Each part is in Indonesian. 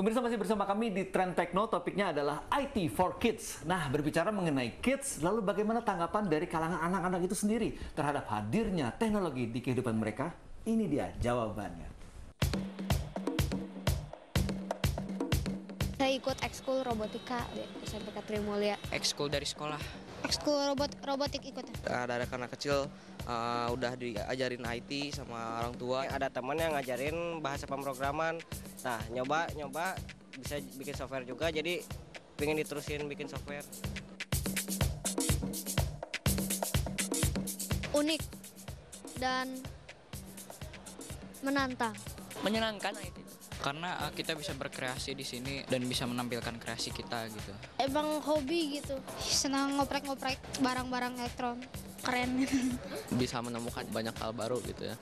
Pemirsa masih bersama kami di Trend Techno, topiknya adalah IT for Kids. Nah, berbicara mengenai kids, lalu bagaimana tanggapan dari kalangan anak-anak itu sendiri terhadap hadirnya teknologi di kehidupan mereka? Ini dia jawabannya. Saya ikut ekskul robotika di SMPK Trimulya. Ekskul dari sekolah. Ekskul robotik ikut. Ada anak kecil udah diajarin IT sama orang tua. Ada teman yang ngajarin bahasa pemrograman. Nah, nyoba bisa bikin software juga, jadi pengen diterusin bikin software. Unik dan menantang. Menyenangkan IT karena kita bisa berkreasi di sini dan bisa menampilkan kreasi kita gitu. Emang hobi gitu. Senang ngoprek-ngoprek barang-barang elektron. Keren. Bisa menemukan banyak hal baru gitu ya.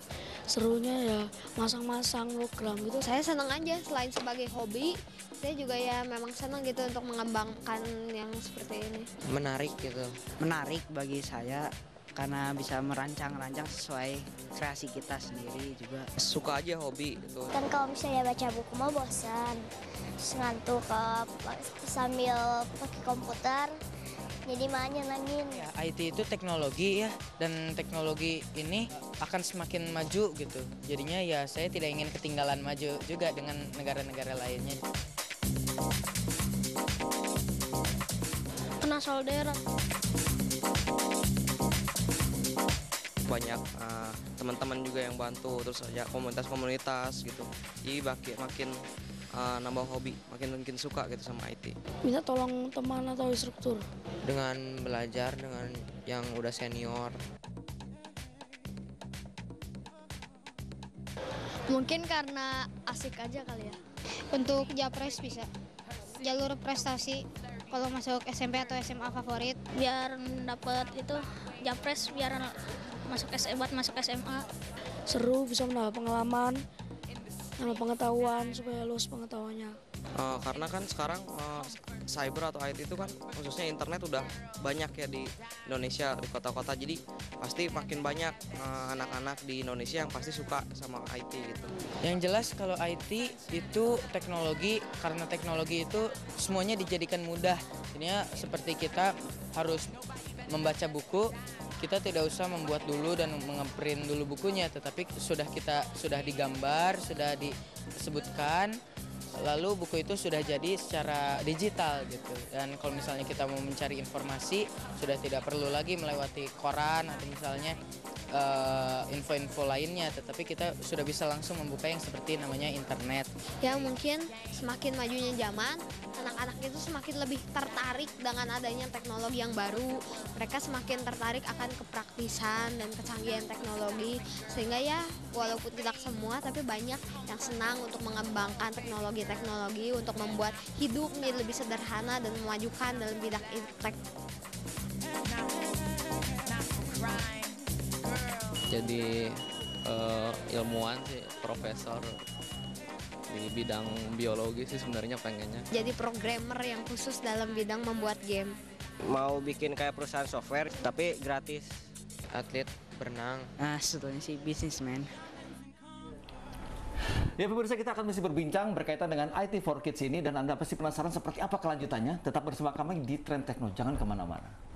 Serunya ya masang-masang program gitu. Saya senang aja, selain sebagai hobi, saya juga ya memang senang gitu untuk mengembangkan yang seperti ini. Menarik gitu. Menarik bagi saya karena bisa merancang-rancang sesuai kreasi kita sendiri juga. Suka aja hobi gitu. Kan kalau misalnya baca buku mah bosan, terus ngantuk sambil pakai komputer, jadi mah nyenengin. Ya, IT itu teknologi ya, dan teknologi ini akan semakin maju gitu. Jadinya ya saya tidak ingin ketinggalan maju juga dengan negara-negara lainnya. Kena solder. Banyak teman-teman juga yang bantu, terus ya komunitas-komunitas gitu. Jadi makin nambah hobi, makin suka gitu sama IT. Minta tolong teman atau instruktur. Dengan belajar dengan yang udah senior. Mungkin karena asik aja kali ya. Untuk Japres bisa. Jalur prestasi kalau masuk SMP atau SMA favorit. Biar dapat itu Japres biar masuk SMA. Seru, bisa menambah pengalaman, nambah pengetahuan supaya luas pengetahuannya. Karena kan sekarang cyber atau IT itu kan khususnya internet udah banyak ya di Indonesia, di kota-kota, jadi pasti makin banyak anak-anak di Indonesia yang pasti suka sama IT gitu. Yang jelas kalau IT itu teknologi, karena teknologi itu semuanya dijadikan mudah. Jadinya seperti kita harus membaca buku, kita tidak usah membuat dulu dan mengeprint dulu bukunya, tetapi sudah digambar, sudah disebutkan, lalu buku itu sudah jadi secara digital gitu. Dan kalau misalnya kita mau mencari informasi, sudah tidak perlu lagi melewati koran atau misalnya info-info lainnya, tetapi kita sudah bisa langsung membuka yang seperti namanya internet. Ya mungkin semakin majunya zaman, anak-anak itu semakin lebih tertarik dengan adanya teknologi yang baru. Mereka semakin tertarik akan kepraktisan dan kecanggihan teknologi. Sehingga ya walaupun tidak semua, tapi banyak yang senang untuk mengembangkan teknologi-teknologi untuk membuat hidup menjadi lebih sederhana dan memajukan dalam bidang tech. Jadi ilmuwan sih, profesor di bidang biologi sih sebenarnya pengennya. Jadi programmer yang khusus dalam bidang membuat game. Mau bikin kayak perusahaan software tapi gratis. Atlet berenang. Nah, sebetulnya sih bisnismen. Ya pemirsa, kita akan masih berbincang berkaitan dengan IT for Kids ini, dan Anda pasti penasaran seperti apa kelanjutannya. Tetap bersama kami di Trend Techno, jangan kemana-mana.